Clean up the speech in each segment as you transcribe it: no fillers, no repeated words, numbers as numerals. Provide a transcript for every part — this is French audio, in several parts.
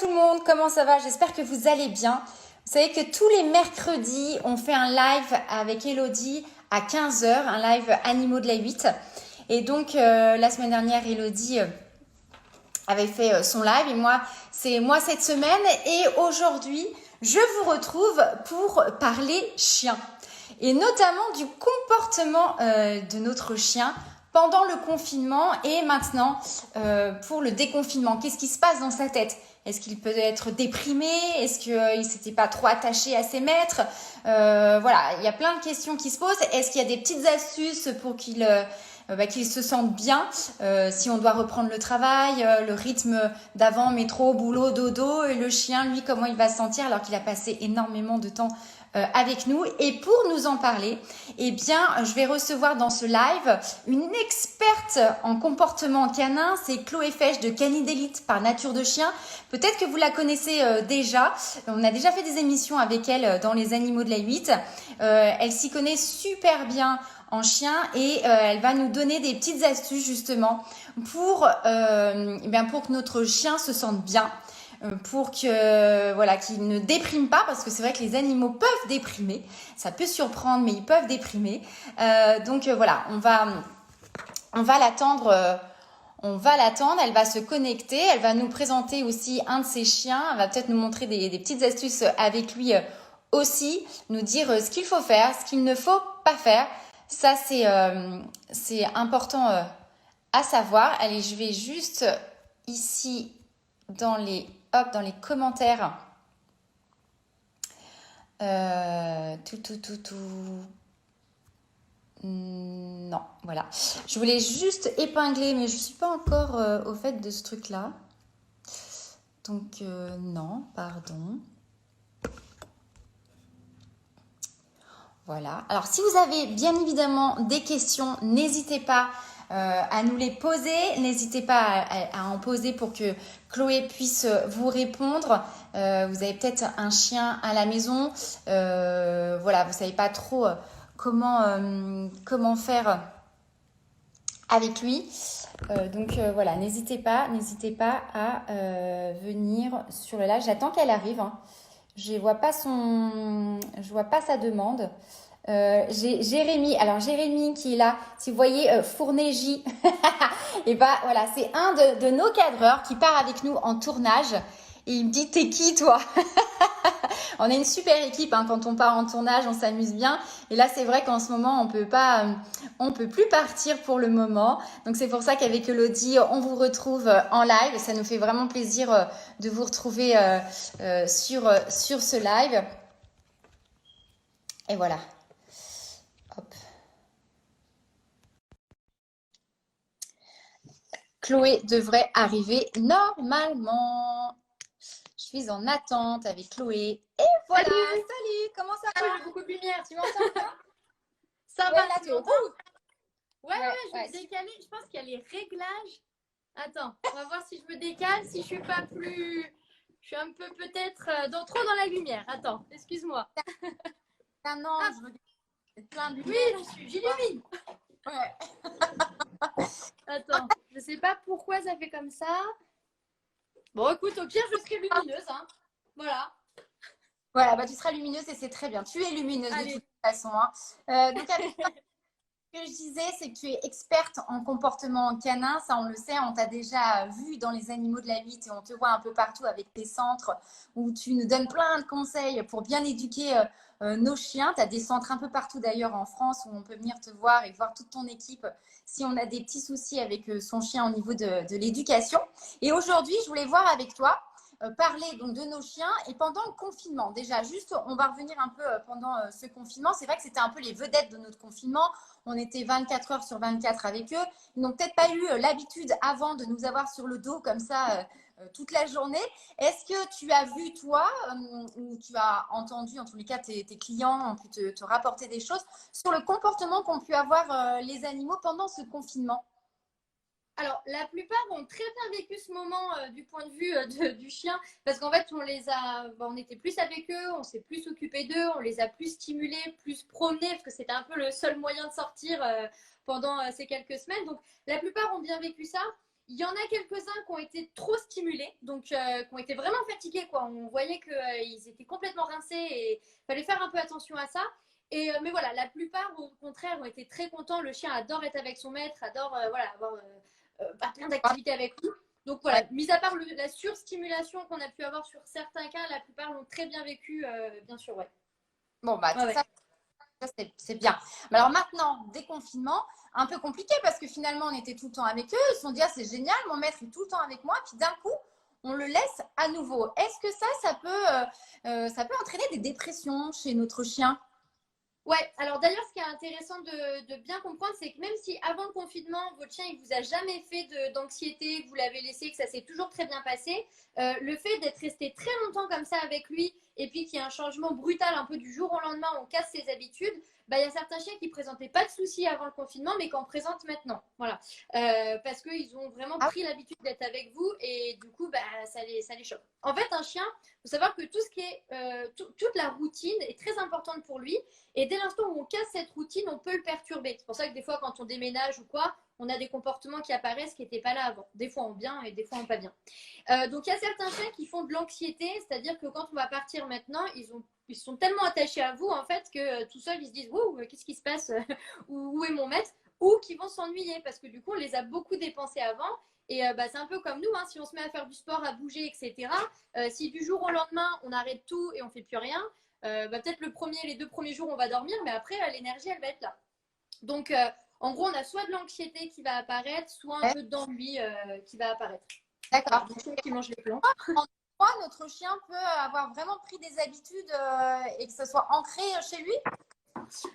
tout le monde, comment ça va? J'espère que vous allez bien. Vous savez que tous les mercredis, on fait un live avec Elodie à 15 heures, un live Animaux de la 8. Et donc, la semaine dernière, Elodie avait fait son live et c'est moi cette semaine. Et aujourd'hui, je vous retrouve pour parler chien. Et notamment du comportement de notre chien pendant le confinement et maintenant pour le déconfinement. Qu'est-ce qui se passe dans sa tête? Est-ce qu'il peut être déprimé? Est-ce qu'il ne s'était pas trop attaché à ses maîtres? Voilà, il y a plein de questions qui se posent. Est-ce qu'il y a des petites astuces pour qu'il se sente bien si on doit reprendre le travail, le rythme d'avant, métro, boulot, dodo, et le chien, lui, comment il va se sentir alors qu'il a passé énormément de temps avec nous. Et pour nous en parler, eh bien, je vais recevoir dans ce live une experte en comportement canin. C'est Chloé Fesch de Canidélite par Nature de Chien. Peut-être que vous la connaissez déjà. On a déjà fait des émissions avec elle dans les animaux de la 8. Elle s'y connaît super bien en chien et elle va nous donner des petites astuces justement pour que notre chien se sente bien, pour que voilà, qu'il ne déprime pas, parce que c'est vrai que les animaux peuvent déprimer, ça peut surprendre, mais ils peuvent déprimer. Voilà, on va l'attendre. On va l'attendre, elle va se connecter, elle va nous présenter aussi un de ses chiens, elle va peut-être nous montrer des petites astuces avec lui aussi, nous dire ce qu'il faut faire, ce qu'il ne faut pas faire. Ça, c'est important à savoir. Allez, je vais juste ici dans les commentaires. Non, voilà. Je voulais juste épingler, mais je ne suis pas encore au fait de ce truc-là. Donc, non, pardon. Voilà. Alors, si vous avez bien évidemment des questions, n'hésitez pas à nous les poser. N'hésitez pas à en poser pour que Chloé puisse vous répondre. Vous avez peut-être un chien à la maison. Voilà, vous ne savez pas trop comment faire avec lui. Voilà, n'hésitez pas à venir sur le live. J'attends qu'elle arrive. Hein. Je vois pas sa demande. J'ai Jérémy. Alors Jérémy qui est là, si vous voyez Fourné J, et voilà, c'est un de nos cadreurs qui part avec nous en tournage. Et il me dit, t'es qui toi? On a une super équipe hein, quand on part en tournage, on s'amuse bien. Et là, c'est vrai qu'en ce moment, on peut plus partir pour le moment. Donc c'est pour ça qu'avec Elodie, on vous retrouve en live. Ça nous fait vraiment plaisir de vous retrouver sur ce live. Et voilà. Hop. Chloé devrait arriver normalement. Je suis en attente avec Chloé. Et voilà, salut, comment ça va? J'ai beaucoup de lumière, tu m'entends? Ça va, là, tu m'entends? Ouais, je vais me décaler. Je pense qu'il y a les réglages. Attends, on va voir si je me décale, si je suis pas plus... Je suis un peu peut-être trop dans la lumière. Attends, excuse-moi. Non, je regarde plein de lumière. Oui, j'illumine. Ouais. Attends, je sais pas pourquoi ça fait comme ça. Bon, écoute, au pire, je serai lumineuse. Hein. Voilà. Voilà, tu seras lumineuse et c'est très bien. Tu es lumineuse de toute façon. Hein. Donc, ce que je disais, c'est que tu es experte en comportement canin. Ça, on le sait, on t'a déjà vu dans les animaux de la 8 et on te voit un peu partout avec tes centres où tu nous donnes plein de conseils pour bien éduquer nos chiens. Tu as des centres un peu partout d'ailleurs en France où on peut venir te voir et voir toute ton équipe si on a des petits soucis avec son chien au niveau de l'éducation. Et aujourd'hui, je voulais voir avec toi parler donc de nos chiens et pendant le confinement. Déjà, juste, on va revenir un peu pendant ce confinement. C'est vrai que c'était un peu les vedettes de notre confinement. On était 24 heures sur 24 avec eux. Ils n'ont peut-être pas eu l'habitude avant de nous avoir sur le dos comme ça toute la journée. Est-ce que tu as vu, toi, ou tu as entendu, en tous les cas, tes clients ont pu te rapporter des choses sur le comportement qu'ont pu avoir les animaux pendant ce confinement? Alors, la plupart ont très bien vécu ce moment du point de vue du chien, parce qu'en fait, on était plus avec eux, on s'est plus occupé d'eux, on les a plus stimulés, plus promenés, parce que c'était un peu le seul moyen de sortir pendant ces quelques semaines. Donc, la plupart ont bien vécu ça. Il y en a quelques-uns qui ont été trop stimulés, donc qui ont été vraiment fatigués, quoi. On voyait qu'ils étaient complètement rincés et il fallait faire un peu attention à ça. Mais voilà, la plupart, au contraire, ont été très contents. Le chien adore être avec son maître, adore voilà, avoir plein d'activités avec lui. Donc voilà, mis à part la surstimulation qu'on a pu avoir sur certains cas, la plupart l'ont très bien vécu, bien sûr, ouais. Bon, bah, Ouais, ouais. ça, c'est bien. Mais alors maintenant, déconfinement, un peu compliqué parce que finalement, on était tout le temps avec eux. Ils se sont dit, ah, c'est génial, mon maître est tout le temps avec moi. Puis d'un coup, on le laisse à nouveau. Est-ce que ça peut entraîner des dépressions chez notre chien? Ouais, alors d'ailleurs, ce qui est intéressant de bien comprendre, c'est que même si avant le confinement, votre chien il vous a jamais fait d'anxiété, que vous l'avez laissé, que ça s'est toujours très bien passé, le fait d'être resté très longtemps comme ça avec lui et puis qu'il y a un changement brutal un peu du jour au lendemain, on casse ses habitudes, bah, il y a certains chiens qui présentaient pas de soucis avant le confinement, mais qui en présentent maintenant. Voilà. Parce qu'ils ont vraiment Ah, pris l'habitude d'être avec vous et du coup, bah, ça les choque. En fait, un chien, il faut savoir que tout ce qui est, toute la routine est très importante pour lui. Et dès l'instant où on casse cette routine, on peut le perturber. C'est pour ça que des fois, quand on déménage ou quoi, on a des comportements qui apparaissent qui n'étaient pas là avant. Des fois en bien et des fois en pas bien. Donc il y a certains chiens qui font de l'anxiété, c'est-à-dire que quand on va partir maintenant, ils sont tellement attachés à vous en fait que tout seuls ils se disent wow, qu'est-ce qui se passe où est mon maître, ou qui vont s'ennuyer parce que du coup on les a beaucoup dépensés avant. Et bah, c'est un peu comme nous, hein, si on se met à faire du sport, à bouger, etc. Si du jour au lendemain on arrête tout et on fait plus rien, bah, peut-être les 2 premiers jours on va dormir, mais après l'énergie elle va être là. Donc en gros on a soit de l'anxiété qui va apparaître, soit un peu d'ennui qui va apparaître. d'accord. Voilà, donc qui mange les plantes. En quoi notre chien peut avoir vraiment pris des habitudes et que ce soit ancré chez lui?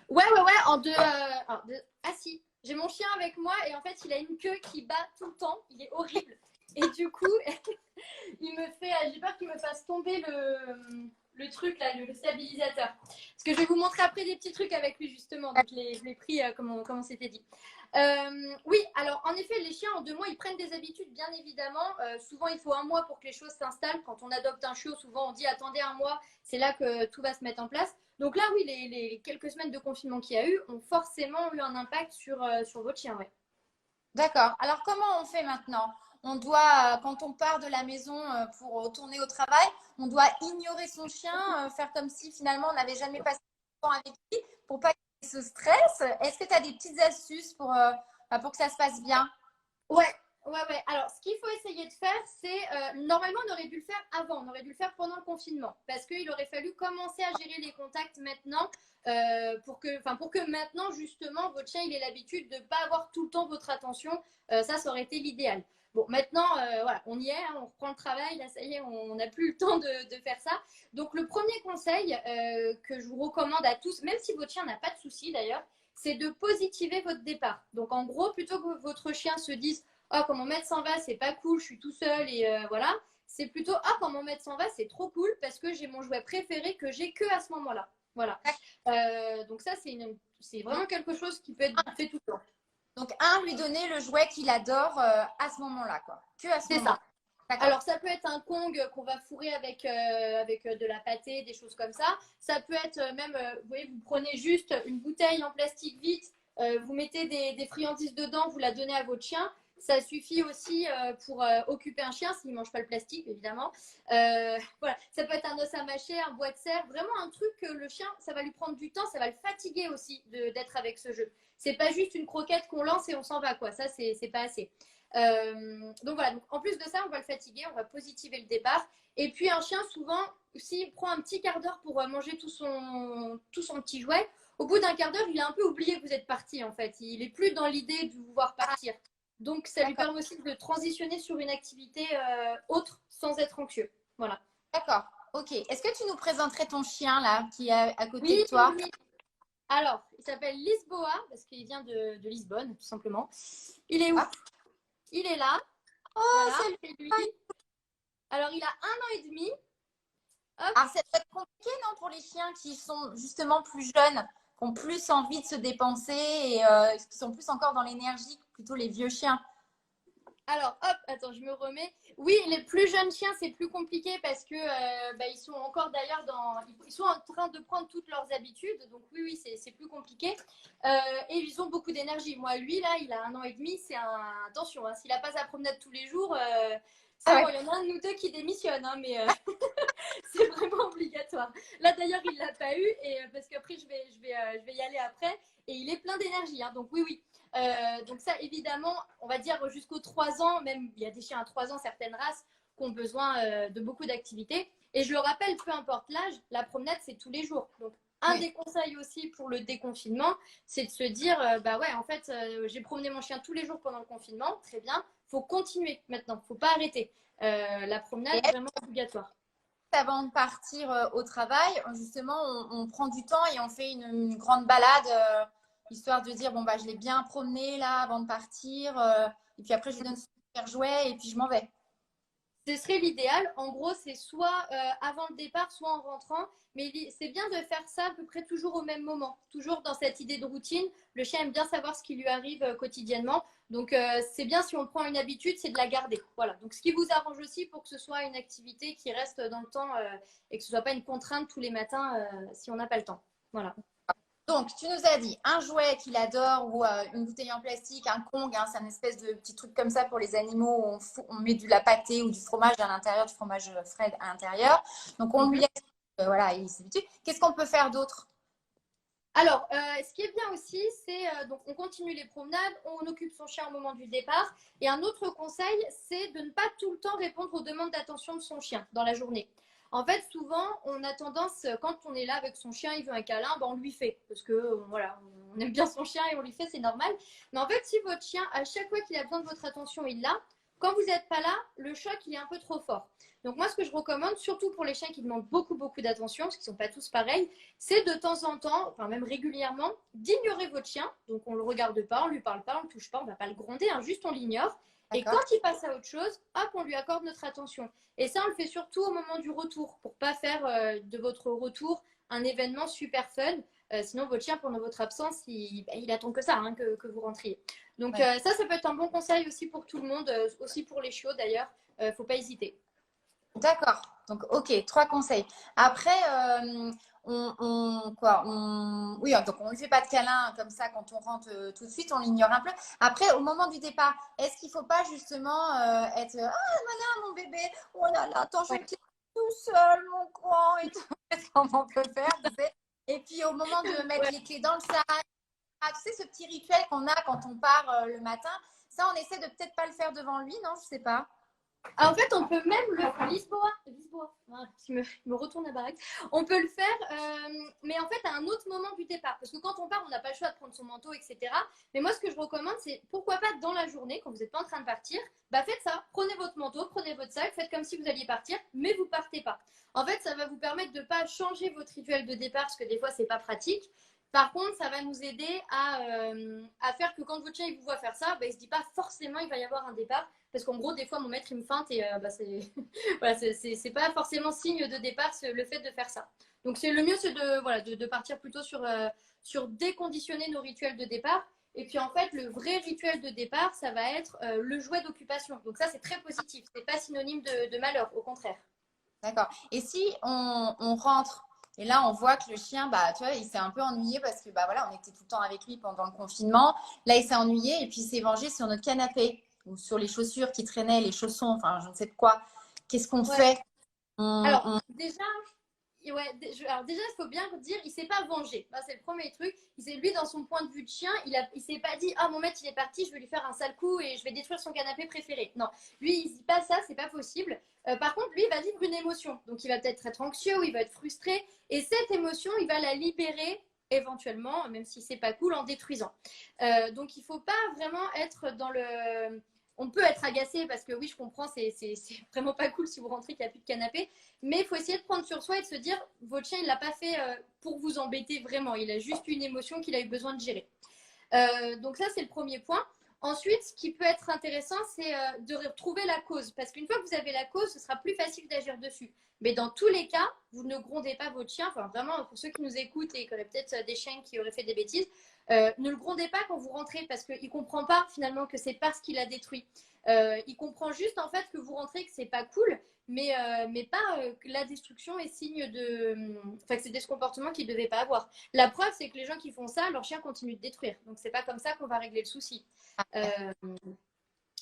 Ouais, ah si, j'ai mon chien avec moi et en fait il a une queue qui bat tout le temps, il est horrible. Et du coup, j'ai peur qu'il me fasse tomber le truc là, le stabilisateur. Parce que je vais vous montrer après des petits trucs avec lui justement. Donc je l'ai pris comme on s'était dit. Oui, alors en effet, les chiens en 2 mois, ils prennent des habitudes, bien évidemment. Souvent, il faut un mois pour que les choses s'installent. Quand on adopte un chiot, souvent on dit attendez un mois, c'est là que tout va se mettre en place. Donc là, oui, les quelques semaines de confinement qu'il y a eu ont forcément eu un impact sur votre chien, ouais. D'accord. Alors, comment on fait maintenant? On doit, quand on part de la maison pour retourner au travail, on doit ignorer son chien, faire comme si finalement on n'avait jamais passé de temps avec lui pour pas qu'il se stresse. Est-ce que tu as des petites astuces pour que ça se passe bien? Ouais, ouais. Alors, ce qu'il faut essayer de faire, c'est normalement, on aurait dû le faire avant, on aurait dû le faire pendant le confinement, parce qu'il aurait fallu commencer à gérer les contacts maintenant, pour que maintenant, justement, votre chien il ait l'habitude de ne pas avoir tout le temps votre attention. Ça aurait été l'idéal. Bon, maintenant, voilà, on y est, hein, on reprend le travail, là, ça y est, on n'a plus le temps de faire ça. Donc, le premier conseil que je vous recommande à tous, même si votre chien n'a pas de soucis d'ailleurs, c'est de positiver votre départ. Donc en gros, plutôt que votre chien se dise oh, quand mon maître s'en va, c'est pas cool, je suis tout seul et voilà, c'est plutôt ah, quand mon maître s'en va, c'est trop cool parce que j'ai mon jouet préféré que j'ai que à ce moment-là. Voilà. Donc ça, c'est vraiment quelque chose qui peut être fait tout le temps. Donc, lui donner le jouet qu'il adore à ce moment-là, quoi. Que à ce C'est moment-là. ça. Alors, ça peut être un Kong qu'on va fourrer avec de la pâtée, des choses comme ça. Ça peut être même, vous voyez, vous prenez juste une bouteille en plastique vide, vous mettez des friandises dedans, vous la donnez à votre chien. Ça suffit aussi pour occuper un chien s'il ne mange pas le plastique, évidemment. Voilà. Ça peut être un os à mâcher, un bois de serre, vraiment un truc que le chien, ça va lui prendre du temps, ça va le fatiguer aussi d'être avec ce jeu. C'est pas juste une croquette qu'on lance et on s'en va, quoi. Ça, c'est pas assez. Donc voilà, donc en plus de ça, on va le fatiguer, on va positiver le départ. Et puis un chien, souvent, s'il prend un petit quart d'heure pour manger tout son petit jouet, au bout d'un quart d'heure, il a un peu oublié que vous êtes parti en fait. Il est plus dans l'idée de vous voir partir. Donc ça lui permet aussi de transitionner sur une activité autre sans être anxieux. Voilà. D'accord. Ok. Est-ce que tu nous présenterais ton chien là qui est à côté Oui, de toi? oui. Alors, il s'appelle Lisboa parce qu'il vient de Lisbonne, tout simplement. Il est où? Ah. Il est là. Oh, Voilà, c'est c'est lui. Alors, il a 1 an et demi. Hop. Alors, ça peut être compliqué, non, pour les chiens qui sont justement plus jeunes, qui ont plus envie de se dépenser et qui sont plus encore dans l'énergie, plutôt les vieux chiens. Alors, hop, attends, je me remets. Oui, les plus jeunes chiens, c'est plus compliqué parce que ils sont encore d'ailleurs ils sont en train de prendre toutes leurs habitudes. Donc oui, oui, c'est plus compliqué. Et ils ont beaucoup d'énergie. Moi, lui, là, il a 1 an et demi. Attention, hein, s'il n'a pas sa promenade tous les jours, c'est Ah bon, ouais. il y en a un de nous deux qui démissionne, hein, mais c'est vraiment obligatoire. Là, d'ailleurs, il ne l'a pas eu parce qu'après, je vais y aller après. Et il est plein d'énergie. Hein, donc oui, oui. Donc ça, évidemment, on va dire jusqu'aux 3 ans, même il y a des chiens à 3 ans, certaines races qui ont besoin de beaucoup d'activité. Et je le rappelle, peu importe l'âge, la promenade, c'est tous les jours. Donc un Oui. des conseils aussi pour le déconfinement, c'est de se dire, bah ouais, en fait, j'ai promené mon chien tous les jours pendant le confinement, très bien, faut continuer maintenant, faut pas arrêter. La Et promenade, est-ce vraiment obligatoire. qu'avant de partir au travail, justement, on prend du temps et on fait une grande balade, histoire de dire, bon, bah, je l'ai bien promené là avant de partir, et puis après, je lui donne son super jouet et puis je m'en vais. Ce serait l'idéal. En gros, c'est soit avant le départ, soit en rentrant. Mais c'est bien de faire ça à peu près toujours au même moment. Toujours dans cette idée de routine. Le chien aime bien savoir ce qui lui arrive quotidiennement. Donc, c'est bien si on prend une habitude, c'est de la garder. Voilà. Donc, ce qui vous arrange aussi pour que ce soit une activité qui reste dans le temps et que ce ne soit pas une contrainte tous les matins si on n'a pas le temps. Voilà. Donc, tu nous as dit un jouet qu'il adore ou une bouteille en plastique, un Kong, hein, c'est un espèce de petit truc comme ça pour les animaux où on met de la pâtée ou du fromage à l'intérieur, du fromage frais à l'intérieur. Donc, on lui Mhm. laisse, voilà, il s'habitue. Qu'est-ce qu'on peut faire d'autre? Alors, ce qui est bien aussi, c'est donc on continue les promenades, on occupe son chien au moment du départ. Et un autre conseil, c'est de ne pas tout le temps répondre aux demandes d'attention de son chien dans la journée. En fait, souvent, on a tendance, quand on est là avec son chien, il veut un câlin, ben on lui fait. Parce que, voilà, on aime bien son chien et on lui fait, c'est normal. Mais en fait, si votre chien, à chaque fois qu'il a besoin de votre attention, il l'a, quand vous n'êtes pas là, le choc, il est un peu trop fort. Donc moi, ce que je recommande, surtout pour les chiens qui demandent beaucoup, beaucoup d'attention, parce qu'ils ne sont pas tous pareils, c'est de temps en temps, enfin même régulièrement, d'ignorer votre chien. Donc on ne le regarde pas, on ne lui parle pas, on ne le touche pas, on ne va pas le gronder, hein, juste on l'ignore. Et quand D'accord. il passe à autre chose, hop, on lui accorde notre attention. Et ça, on le fait surtout au moment du retour, pour pas faire de votre retour un événement super fun. Sinon, votre chien, pendant votre absence, il attend que ça, hein, que vous rentriez. Donc Ouais. ça peut être un bon conseil aussi pour tout le monde, aussi pour les chiots d'ailleurs. Faut pas hésiter. D'accord. Donc, ok, trois conseils. Après, quoi, oui, donc on ne fait pas de câlin comme ça quand on rentre tout de suite, on l'ignore un peu. Après, au moment du départ, est-ce qu'il ne faut pas justement être ah, voilà mon bébé, oh là là, attends, je Ouais. me quitte tout seul, mon grand, et tout. Qu'est-ce qu'on peut faire, tu sais. Et puis, au moment de mettre Ouais. les clés dans le sac, ah, tu sais, ce petit rituel qu'on a quand on part le matin, ça, on essaie de peut-être pas le faire devant lui, non? Je sais pas. Ah, en fait, on peut même le faire. Lisboa. Voilà, il me retourne la baraque. On peut le faire, mais en fait, à un autre moment du départ. Parce que quand on part, on n'a pas le choix de prendre son manteau, etc. Mais moi, ce que je recommande, c'est pourquoi pas dans la journée, quand vous n'êtes pas en train de partir, bah faites ça. Prenez votre manteau, prenez votre sac, faites comme si vous alliez partir, mais vous partez pas. En fait, ça va vous permettre de ne pas changer votre rituel de départ, parce que des fois, c'est pas pratique. Par contre, ça va nous aider à faire que quand votre chien il vous voit faire ça, bah, il se dit pas forcément il va y avoir un départ. Parce qu'en gros, des fois, mon maître, il me feinte et c'est voilà, c'est pas forcément signe de départ le fait de faire ça. Donc, c'est le mieux, c'est de partir plutôt sur déconditionner nos rituels de départ. Et puis, en fait, le vrai rituel de départ, ça va être le jouet d'occupation. Donc, ça, c'est très positif. C'est pas synonyme de malheur, au contraire. D'accord. Et si on rentre et là on voit que le chien, bah, tu vois, il s'est un peu ennuyé parce que bah voilà, on était tout le temps avec lui pendant le confinement. Là, il s'est ennuyé et puis il s'est vengé sur notre canapé ou sur les chaussures qui traînaient, les chaussons, enfin je ne sais de quoi. Qu'est-ce qu'on Ouais. fait? Alors, On- déjà, alors déjà, il faut bien dire, il s'est pas vengé. C'est le premier truc. Lui, dans son point de vue de chien, il s'est pas dit, ah, mon maître, il est parti, je vais lui faire un sale coup et je vais détruire son canapé préféré. Non, lui, il dit pas ça, c'est pas possible. Par contre, lui, il va vivre une émotion. Donc, il va peut-être être anxieux ou il va être frustré. Et cette émotion, il va la libérer éventuellement, même si c'est pas cool, en détruisant. Donc, il faut pas vraiment être dans le. On peut être agacé parce que oui, je comprends, c'est vraiment pas cool si vous rentrez qu'il n'y a plus de canapé. Mais il faut essayer de prendre sur soi et de se dire, votre chien, il ne l'a pas fait pour vous embêter vraiment. Il a juste une émotion qu'il a eu besoin de gérer. Donc ça, c'est le premier point. Ensuite, ce qui peut être intéressant, c'est de retrouver la cause. Parce qu'une fois que vous avez la cause, ce sera plus facile d'agir dessus. Mais dans tous les cas, vous ne grondez pas votre chien. Enfin, vraiment, pour ceux qui nous écoutent et qui auraient peut-être des chiens qui auraient fait des bêtises, ne le grondez pas quand vous rentrez parce qu'il ne comprend pas finalement que c'est parce qu'il a détruit. Il comprend juste en fait que vous rentrez, que c'est pas cool, mais pas que la destruction est signe de. Enfin, que c'est des comportements qu'il ne devait pas avoir. La preuve, c'est que les gens qui font ça, leur chien continue de détruire. Donc, c'est pas comme ça qu'on va régler le souci. Euh,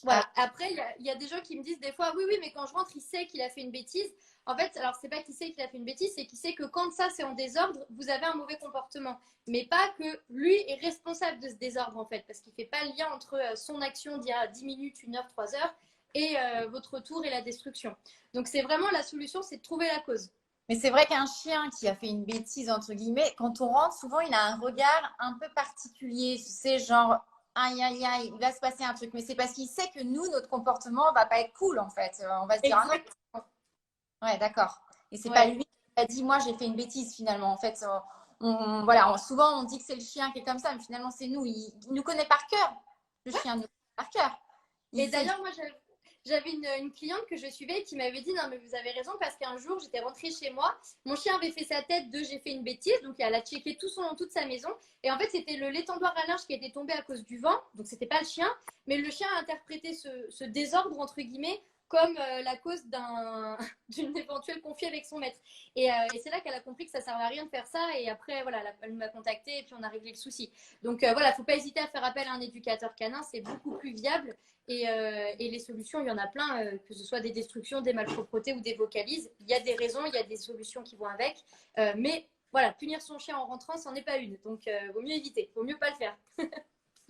voilà. Après, il y a des gens qui me disent des fois, oui, oui, mais quand je rentre, il sait qu'il a fait une bêtise. En fait, alors c'est pas qu'il sait qu'il a fait une bêtise, c'est qu'il sait que quand ça c'est en désordre, vous avez un mauvais comportement. Mais pas que lui est responsable de ce désordre en fait, parce qu'il fait pas le lien entre son action d'il y a 10 minutes, 1 heure, 3 heures et votre retour et la destruction. Donc c'est vraiment la solution, c'est de trouver la cause. Mais c'est vrai qu'un chien qui a fait une bêtise, entre guillemets, quand on rentre, souvent il a un regard un peu particulier. C'est genre, aïe, aïe, aïe, il va se passer un truc. Mais c'est parce qu'il sait que nous, notre comportement va pas être cool, en fait. On va se dire, ah non, ouais, d'accord. Et c'est pas lui qui a dit, moi, j'ai fait une bêtise, finalement. En fait, voilà, souvent, on dit que c'est le chien qui est comme ça, mais finalement, c'est nous. Il nous connaît par cœur. Le chien nous connaît par cœur. Et d'ailleurs, moi, j'avais une cliente que je suivais qui m'avait dit non mais vous avez raison parce qu'un jour j'étais rentrée chez moi, mon chien avait fait sa tête de j'ai fait une bêtise, donc elle a checké toute sa maison et en fait c'était l'étendoir à linge qui était tombé à cause du vent, donc c'était pas le chien, mais le chien a interprété ce désordre entre guillemets comme la cause d'une éventuelle conflit avec son maître. Et c'est là qu'elle a compris que ça servait à rien de faire ça et après voilà elle m'a contacté et puis on a réglé le souci. Donc voilà, faut pas hésiter à faire appel à un éducateur canin, c'est beaucoup plus viable. Et les solutions, il y en a plein, que ce soit des destructions, des malpropretés ou des vocalises. Il y a des raisons, il y a des solutions qui vont avec. Mais voilà, punir son chien en rentrant, c'en est pas une. Donc, vaut mieux éviter, vaut mieux pas le faire.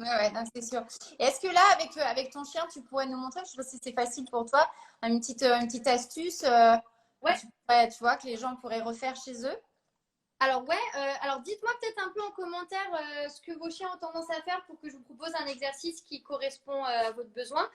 Ouais, non, c'est sûr. Et est-ce que là, avec ton chien, tu pourrais nous montrer, je sais pas si c'est facile pour toi, une petite astuce Ouais. tu vois, que les gens pourraient refaire chez eux? Alors ouais, alors dites-moi peut-être un peu en commentaire ce que vos chiens ont tendance à faire pour que je vous propose un exercice qui correspond à votre besoin.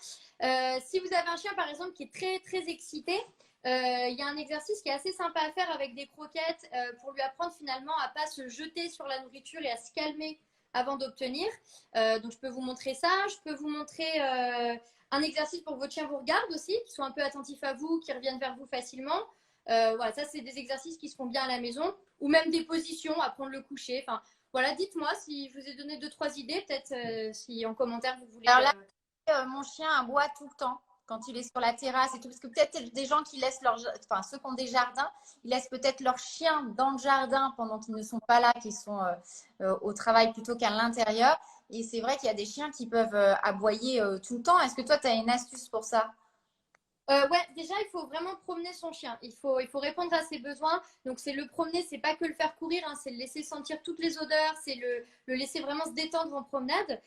Si vous avez un chien par exemple qui est très très excité, il y a un exercice qui est assez sympa à faire avec des croquettes pour lui apprendre finalement à pas se jeter sur la nourriture et à se calmer avant d'obtenir. Donc je peux vous montrer ça, je peux vous montrer un exercice pour que votre chien vous regarde aussi, qu'il soit un peu attentif à vous, qu'il revienne vers vous facilement. Voilà, ça c'est des exercices qui se font bien à la maison ou même des positions, apprendre le coucher. Enfin, voilà, dites-moi si je vous ai donné 2-3 idées, peut-être si en commentaire vous voulez. Alors là, mon chien aboie tout le temps quand il est sur la terrasse et tout, parce que peut-être des gens qui laissent enfin ceux qui ont des jardins, ils laissent peut-être leurs chiens dans le jardin pendant qu'ils ne sont pas là, qu'ils sont au travail plutôt qu'à l'intérieur. Et c'est vrai qu'il y a des chiens qui peuvent aboyer tout le temps. Est-ce que toi, tu as une astuce pour ça? Ouais, déjà, il faut vraiment promener son chien. Il faut répondre à ses besoins. Donc, c'est le promener, c'est pas que le faire courir, hein, c'est le laisser sentir toutes les odeurs, c'est le laisser vraiment se détendre en promenade.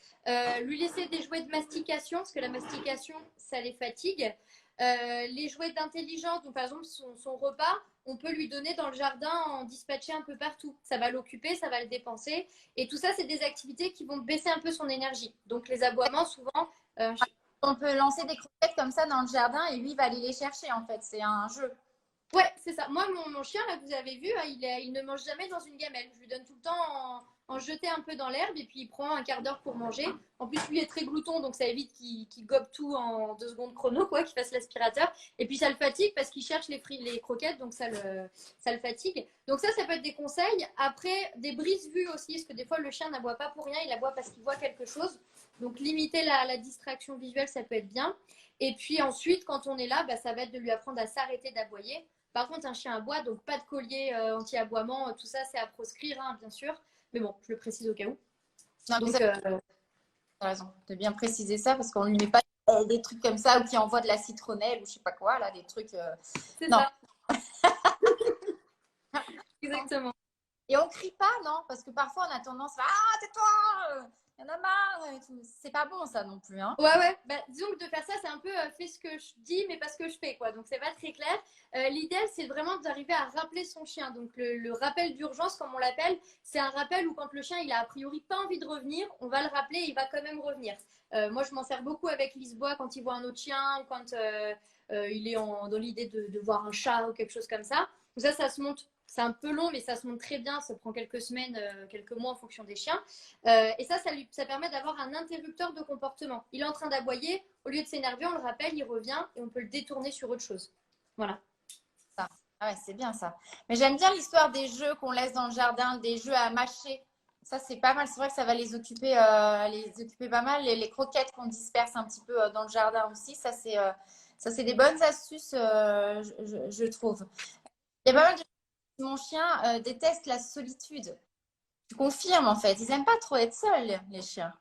Lui laisser des jouets de mastication, parce que la mastication, ça les fatigue. Les jouets d'intelligence, donc par exemple, son repas, on peut lui donner dans le jardin en dispatcher un peu partout. Ça va l'occuper, ça va le dépenser. Et tout ça, c'est des activités qui vont baisser un peu son énergie. Donc, les aboiements, souvent, On peut lancer des croquettes comme ça dans le jardin et lui va aller les chercher en fait. C'est un jeu. ouais, c'est ça. Moi, mon chien, là, que vous avez vu, hein, il ne mange jamais dans une gamelle. Je lui donne tout le temps en jeter un peu dans l'herbe et puis il prend un quart d'heure pour manger. En plus, lui est très glouton, donc ça évite qu'il gobe tout en 2 secondes chrono, quoi, qu'il fasse l'aspirateur. Et puis ça le fatigue parce qu'il cherche les croquettes, donc ça le fatigue. Donc ça peut être des conseils. Après, des brises-vues aussi, parce que des fois, le chien n'aboie pas pour rien, il aboie parce qu'il voit quelque chose. Donc limiter la distraction visuelle, ça peut être bien. Et puis ensuite, quand on est là, bah, ça va être de lui apprendre à s'arrêter d'aboyer. Par contre, un chien aboie, donc pas de collier anti-aboiement, tout ça, c'est à proscrire, hein, bien sûr. Mais bon, je le précise au cas où. Non, Donc, tu as raison de bien préciser ça parce qu'on ne lui met pas des trucs comme ça ou qui envoie de la citronnelle ou je sais pas quoi, là, des trucs. c'est Non. ça. Exactement. Et on crie pas, non? Parce que parfois on a tendance à ah, tais-toi, y en a marre et tout. C'est pas bon ça non plus, hein. Ouais. Bah, disons que de faire ça, c'est un peu fais ce que je dis, mais pas ce que je fais, quoi. Donc, c'est pas très clair. L'idéal, c'est vraiment d'arriver à rappeler son chien. Donc, le rappel d'urgence, comme on l'appelle, c'est un rappel où quand le chien, il a a priori pas envie de revenir, on va le rappeler, il va quand même revenir. Moi, je m'en sers beaucoup avec Lisbois quand il voit un autre chien ou quand il est dans l'idée de voir un chat ou quelque chose comme ça. Donc ça se monte C'est un peu long, mais ça se monte très bien. Ça prend quelques semaines, quelques mois en fonction des chiens. Et ça permet d'avoir un interrupteur de comportement. Il est en train d'aboyer. Au lieu de s'énerver, on le rappelle, il revient et on peut le détourner sur autre chose. Voilà. Ça. Ah ouais, c'est bien ça. Mais j'aime bien l'histoire des jeux qu'on laisse dans le jardin, des jeux à mâcher. Ça, c'est pas mal. C'est vrai que ça va les occuper pas mal. Les croquettes qu'on disperse un petit peu dans le jardin aussi, ça, c'est des bonnes astuces, je trouve. Il y a pas mal de mon chien déteste la solitude. Tu confirmes en fait. Ils n'aiment pas trop être seuls, les chiens.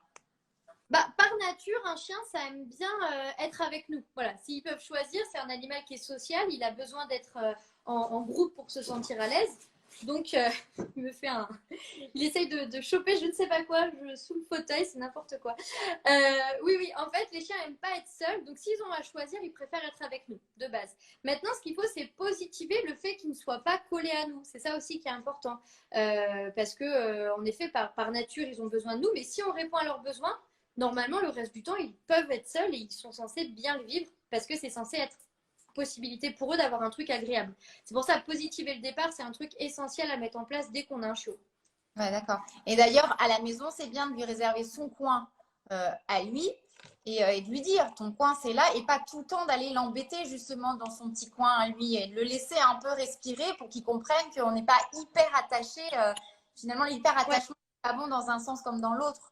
Bah, par nature, un chien, ça aime bien être avec nous. Voilà, s'ils peuvent choisir, c'est un animal qui est social, il a besoin d'être en groupe pour se sentir à l'aise. Donc, il me fait un. Il essaye de choper je ne sais pas quoi sous le fauteuil, c'est n'importe quoi. Oui, oui, en fait, les chiens n'aiment pas être seuls. Donc, s'ils ont à choisir, ils préfèrent être avec nous, de base. Maintenant, ce qu'il faut, c'est positiver le fait qu'ils ne soient pas collés à nous. C'est ça aussi qui est important. Parce que, en effet, par nature, ils ont besoin de nous. Mais si on répond à leurs besoins, normalement, le reste du temps, ils peuvent être seuls et ils sont censés bien le vivre parce que c'est censé être possibilité pour eux d'avoir un truc agréable. C'est pour ça, positiver le départ, c'est un truc essentiel à mettre en place dès qu'on a un chiot. Ouais, d'accord. Et d'ailleurs, à la maison, c'est bien de lui réserver son coin à lui et de lui dire, ton coin, c'est là, et pas tout le temps d'aller l'embêter justement dans son petit coin à lui et de le laisser un peu respirer pour qu'il comprenne qu'on n'est pas hyper attaché. Finalement, l'hyper Ouais. attachement, c'est pas bon dans un sens comme dans l'autre.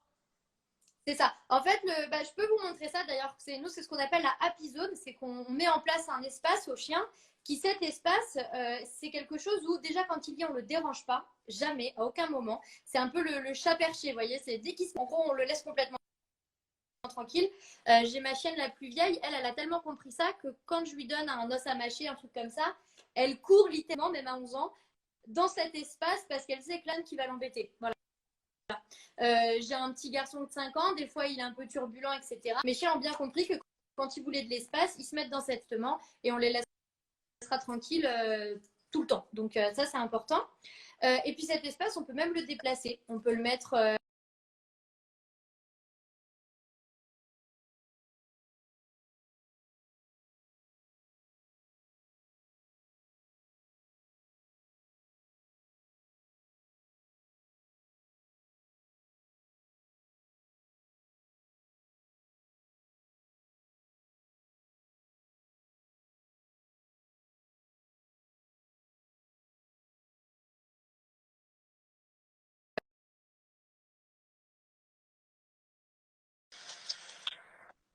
C'est ça. En fait, je peux vous montrer ça. D'ailleurs, c'est ce qu'on appelle la happy zone. C'est qu'on met en place un espace au chien qui, cet espace, c'est quelque chose où déjà quand il vient, on ne le dérange pas. Jamais, à aucun moment. C'est un peu le chat perché, vous voyez. C'est dès qu'il se rend, on le laisse complètement tranquille. J'ai ma chienne la plus vieille. Elle a tellement compris ça que quand je lui donne un os à mâcher, un truc comme ça, elle court littéralement, même à 11 ans, dans cet espace parce qu'elle sait que l'âne qui va l'embêter. Voilà. J'ai un petit garçon de 5 ans, des fois il est un peu turbulent, etc. Mes chiens ont bien compris que quand ils voulaient de l'espace, ils se mettent dans cet appartement et on les laissera tranquilles tout le temps. Donc ça, c'est important. Et puis cet espace, on peut même le déplacer. On peut le mettre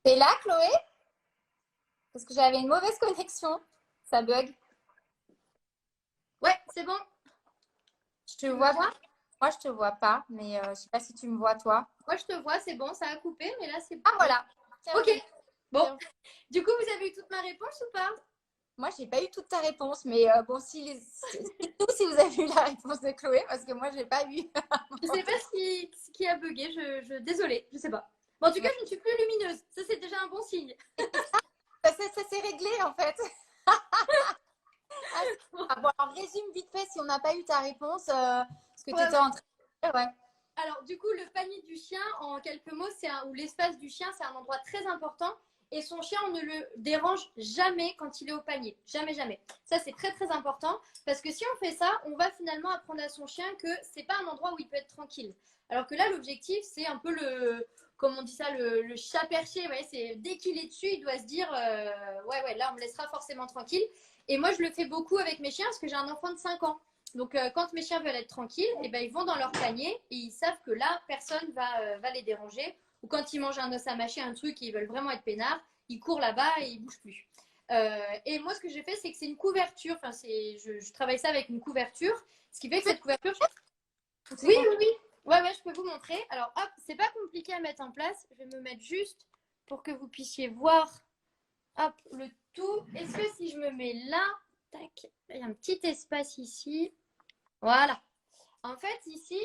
T'es là, Chloé? Parce que j'avais une mauvaise connexion. Ça bug. Ouais, c'est bon. Je te Tu me vois. vois? Moi, je te vois pas, mais je sais pas si tu me vois, toi. Moi, je te vois, c'est bon, ça a coupé, mais là, c'est Ah, bon. voilà. Tiens, Ok, bon. Du coup, vous avez eu toute ma réponse ou pas? moi, j'ai pas eu toute ta réponse, mais bon, dites-nous si vous avez eu la réponse de Chloé, parce que moi, j'ai pas eu. Je sais pas ce qui a bugué, désolée, je sais pas. Bon, en tout cas, je ne suis plus lumineuse. Ça, c'est déjà un bon signe. Ça s'est réglé, en fait. Ah, bon, alors, résume vite fait si on n'a pas eu ta réponse, ce que tu étais en train de dire. Ouais. Alors, du coup, le panier du chien, en quelques mots, ou l'espace du chien, c'est un endroit très important. Et son chien, on ne le dérange jamais quand il est au panier. Jamais, jamais. Ça, c'est très, très important. Parce que si on fait ça, on va finalement apprendre à son chien que c'est pas un endroit où il peut être tranquille. Alors que là, l'objectif, c'est un peu comme on dit ça, le chat perché. Ouais, c'est dès qu'il est dessus, il doit se dire, ouais, là, on me laissera forcément tranquille. Et moi, je le fais beaucoup avec mes chiens parce que j'ai un enfant de 5 ans. Donc, quand mes chiens veulent être tranquilles, eh ben, ils vont dans leur panier et ils savent que là, personne va les déranger. Ou quand ils mangent un os à mâcher, un truc et ils veulent vraiment être peinards, ils courent là-bas et ils ne bougent plus. Et moi, ce que j'ai fait, c'est que c'est une couverture. Enfin, je travaille ça avec une couverture. Ce qui fait que cette couverture. Oui, oui, oui. Ouais, je peux vous montrer. Alors, hop, c'est pas compliqué à mettre en place. Je vais me mettre juste pour que vous puissiez voir, hop, le tout. Est-ce que si je me mets là, tac, il y a un petit espace ici. Voilà. En fait, ici,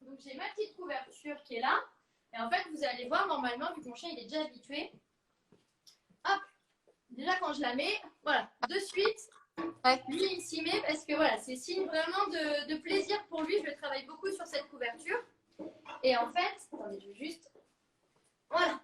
donc j'ai ma petite couverture qui est là. Et en fait, vous allez voir, normalement, vu que mon chien il est déjà habitué, hop, déjà quand je la mets, voilà, de suite, lui il s'y met parce que voilà, c'est signe vraiment de plaisir pour lui. Je travaille beaucoup sur cette couverture. Et en fait, attendez, je vais juste, voilà,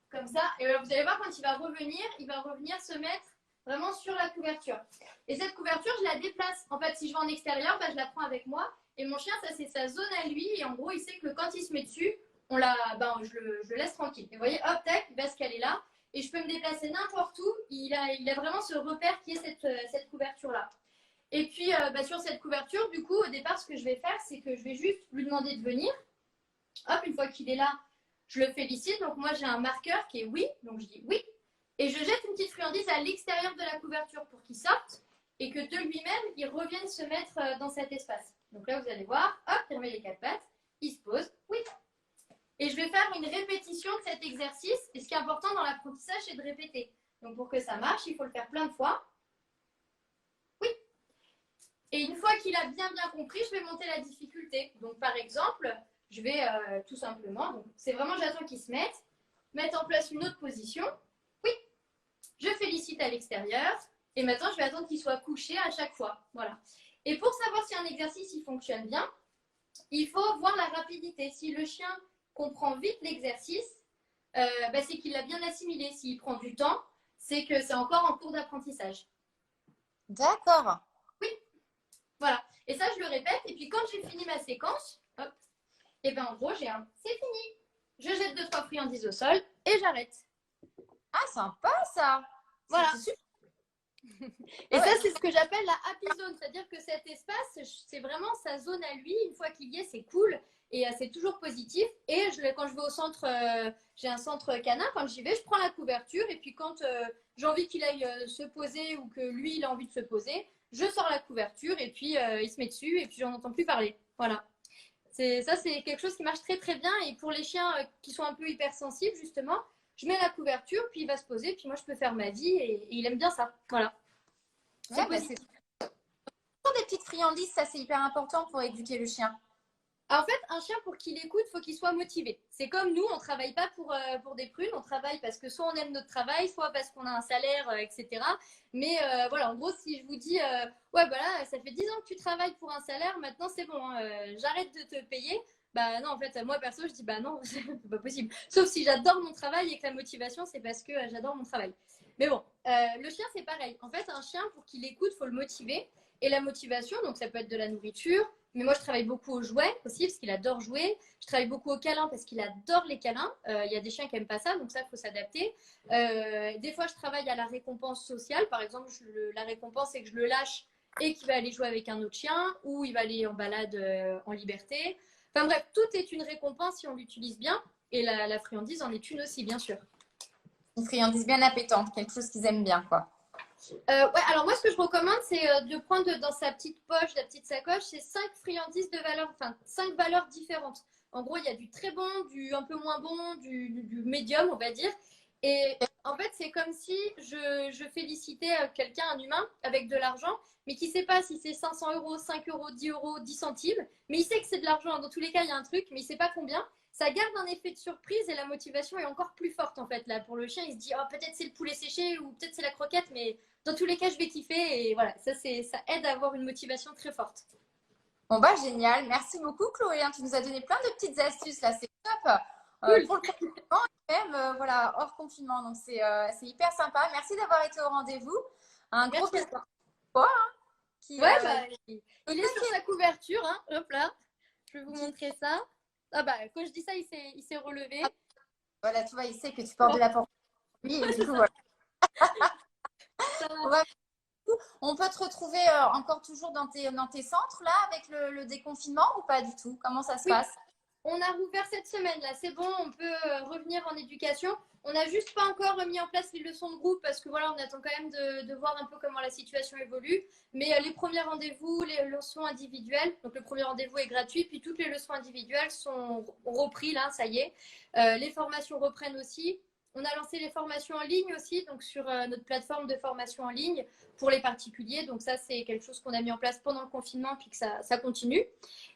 comme ça. Et voilà, vous allez voir, quand il va revenir se mettre vraiment sur la couverture. Et cette couverture, je la déplace. En fait, si je vais en extérieur, bah, je la prends avec moi. Et mon chien, ça c'est sa zone à lui. Et en gros, il sait que quand il se met dessus, je le laisse tranquille. Et vous voyez, hop, tac, il va se caler là. Et je peux me déplacer n'importe où. Il a vraiment ce repère qui est cette couverture-là. Et puis, sur cette couverture, du coup, au départ, ce que je vais faire, c'est que je vais juste lui demander de venir. Hop, une fois qu'il est là, je le félicite. Donc, moi, j'ai un marqueur qui est oui. Donc, je dis oui. Et je jette une petite friandise à l'extérieur de la couverture pour qu'il sorte et que de lui-même, il revienne se mettre dans cet espace. Donc là, vous allez voir, hop, il remet les quatre pattes, il se pose, oui. Et je vais faire une répétition de cet exercice. Et ce qui est important dans l'apprentissage, c'est de répéter. Donc, pour que ça marche, il faut le faire plein de fois. Oui. Et une fois qu'il a bien compris, je vais monter la difficulté. Donc, par exemple, je vais tout simplement, donc c'est vraiment j'attends qu'il se mette, mettre en place une autre position. Oui. Je félicite à l'extérieur. Et maintenant, je vais attendre qu'il soit couché à chaque fois. Voilà. Et pour savoir si un exercice il fonctionne bien, il faut voir la rapidité. Si le chien comprend vite l'exercice, c'est qu'il l'a bien assimilé. S'il prend du temps, c'est que c'est encore en cours d'apprentissage. D'accord. Oui. Voilà. Et ça, je le répète. Et puis, quand j'ai fini ma séquence, hop, et ben en gros, j'ai un c'est fini. Je jette 2-3 friandises au sol et j'arrête. Ah, sympa ça. Voilà. C'est super. Et ça, c'est ce que j'appelle la happy zone. C'est-à-dire que cet espace, c'est vraiment sa zone à lui. Une fois qu'il y est, c'est cool. Et c'est toujours positif. Et quand je vais au centre, j'ai un centre canin. Quand j'y vais, je prends la couverture. Et puis quand j'ai envie qu'il aille se poser ou que lui, il a envie de se poser, je sors la couverture et puis il se met dessus. Et puis j'en entends plus parler. Voilà. Ça, c'est quelque chose qui marche très très bien. Et pour les chiens qui sont un peu hypersensibles, justement, je mets la couverture, puis il va se poser, puis moi je peux faire ma vie et il aime bien ça. Voilà. Ouais, c'est des petites friandises, ça c'est hyper important pour éduquer le chien. En fait, un chien, pour qu'il écoute, il faut qu'il soit motivé. C'est comme nous, on ne travaille pas pour des prunes, on travaille parce que soit on aime notre travail, soit parce qu'on a un salaire, etc. Mais voilà, en gros, si je vous dis, ouais, voilà, ça fait 10 ans que tu travailles pour un salaire, maintenant c'est bon, j'arrête de te payer. Bah non, en fait, moi perso, je dis, bah non, c'est pas possible. Sauf si j'adore mon travail et que la motivation, c'est parce que j'adore mon travail. Mais bon, le chien, c'est pareil. En fait, un chien, pour qu'il écoute, il faut le motiver. Et la motivation, donc ça peut être de la nourriture, mais moi, je travaille beaucoup aux jouets aussi parce qu'il adore jouer. Je travaille beaucoup aux câlins parce qu'il adore les câlins. Il y a des chiens qui n'aiment pas ça, donc ça, il faut s'adapter. Des fois, je travaille à la récompense sociale. Par exemple, la récompense, c'est que je le lâche et qu'il va aller jouer avec un autre chien ou il va aller en balade en liberté. Enfin bref, tout est une récompense si on l'utilise bien. Et la friandise en est une aussi, bien sûr. Une friandise bien appétante, quelque chose qu'ils aiment bien, quoi. Ouais, alors moi, ce que je recommande, c'est de prendre dans sa petite poche, la petite sacoche, c'est 5 friandises de valeur, enfin 5 valeurs différentes. En gros, il y a du très bon, du un peu moins bon, du médium, on va dire. Et en fait, c'est comme si je félicitais quelqu'un, un humain, avec de l'argent, mais qui ne sait pas si c'est 500 euros, 5 euros, 10 euros, 10 centimes. Mais il sait que c'est de l'argent. Dans tous les cas, il y a un truc, mais il ne sait pas combien. Ça garde un effet de surprise et la motivation est encore plus forte en fait. Là, pour le chien, il se dit oh, peut-être c'est le poulet séché ou peut-être c'est la croquette, mais dans tous les cas, je vais kiffer et voilà, ça aide à avoir une motivation très forte. Bon, bah, génial. Merci beaucoup, Chloé. Tu nous as donné plein de petites astuces là. C'est top. Cool. Pour le confinement et même voilà, hors confinement. Donc, c'est hyper sympa. Merci d'avoir été au rendez-vous. Un gros bisou à toi. Il est sur sa couverture. Hein. Hop là. Je vais vous montrer ça. Ah bah, quand je dis ça, il s'est relevé. Voilà, tu vois, il sait que tu portes de la porte. Oui, et du coup, voilà. On peut te retrouver encore toujours dans tes centres là avec le déconfinement ou pas du tout? Comment ça se passe? On a rouvert cette semaine là, c'est bon, on peut revenir en éducation. On n'a juste pas encore mis en place les leçons de groupe parce que voilà, on attend quand même de voir un peu comment la situation évolue. Mais les premiers rendez-vous, les leçons individuelles, donc le premier rendez-vous est gratuit, puis toutes les leçons individuelles sont repris là, ça y est. Les formations reprennent aussi. On a lancé les formations en ligne aussi, donc sur notre plateforme de formation en ligne pour les particuliers. Donc ça, c'est quelque chose qu'on a mis en place pendant le confinement, puis que ça continue.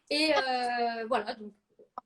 Et voilà, donc.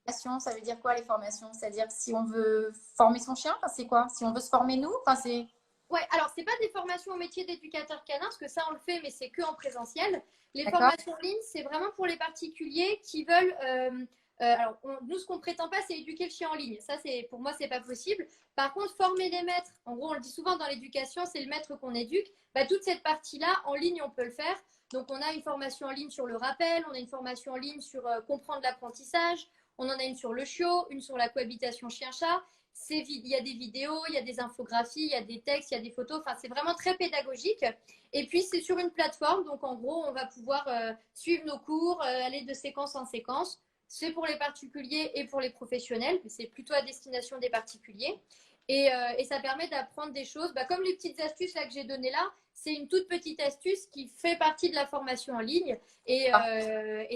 Ça veut dire quoi les formations? C'est-à-dire si on veut former son chien, enfin, c'est quoi? Si on veut se former nous, enfin, c'est... Ouais, alors c'est pas des formations au métier d'éducateur canin, parce que ça on le fait, mais c'est que en présentiel. Les formations en ligne, c'est vraiment pour les particuliers qui veulent Alors, nous, ce qu'on prétend pas, c'est éduquer le chien en ligne. Ça, pour moi, c'est pas possible. Par contre, former des maîtres, en gros, on le dit souvent dans l'éducation, c'est le maître qu'on éduque. Bah, toute cette partie-là, en ligne, on peut le faire. Donc, on a une formation en ligne sur le rappel, on a une formation en ligne sur comprendre l'apprentissage, on en a une sur le chiot, une sur la cohabitation chien-chat. Il y a des vidéos, il y a des infographies, il y a des textes, il y a des photos. Enfin, c'est vraiment très pédagogique. Et puis, c'est sur une plateforme. Donc, en gros, on va pouvoir suivre nos cours, aller de séquence en séquence. C'est pour les particuliers et pour les professionnels. C'est plutôt à destination des particuliers. Et ça permet d'apprendre des choses. Bah, comme les petites astuces là, que j'ai données là, c'est une toute petite astuce qui fait partie de la formation en ligne. Et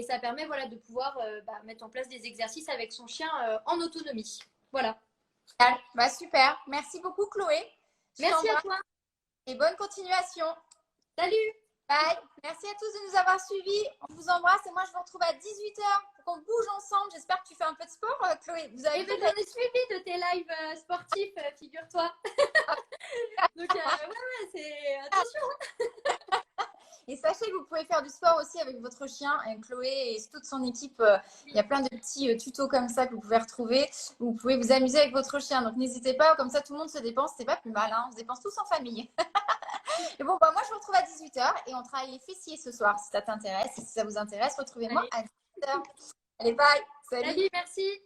ça permet voilà, de pouvoir mettre en place des exercices avec son chien en autonomie. Voilà. Bah, super. Merci beaucoup, Chloé. Merci à toi. Et bonne continuation. Salut. Bye. Merci à tous de nous avoir suivis. On vous embrasse et moi, je vous retrouve à 18h pour qu'on bouge ensemble. J'espère que tu fais un peu de sport, Chloé. J'en ai suivi de tes lives sportifs, figure-toi. Donc, ouais, c'est... Attention. Et sachez que vous pouvez faire du sport aussi avec votre chien, et Chloé et toute son équipe. Il y a plein de petits tutos comme ça que vous pouvez retrouver. Vous pouvez vous amuser avec votre chien. Donc, n'hésitez pas. Comme ça, tout le monde se dépense. C'est pas plus mal. Hein. On se dépense tous en famille. Et bon, bah, moi, je vous retrouve à 18h et on travaille les fessiers ce soir. Si ça t'intéresse, si ça vous intéresse, retrouvez-moi à 18h. Allez, bye. Salut, merci.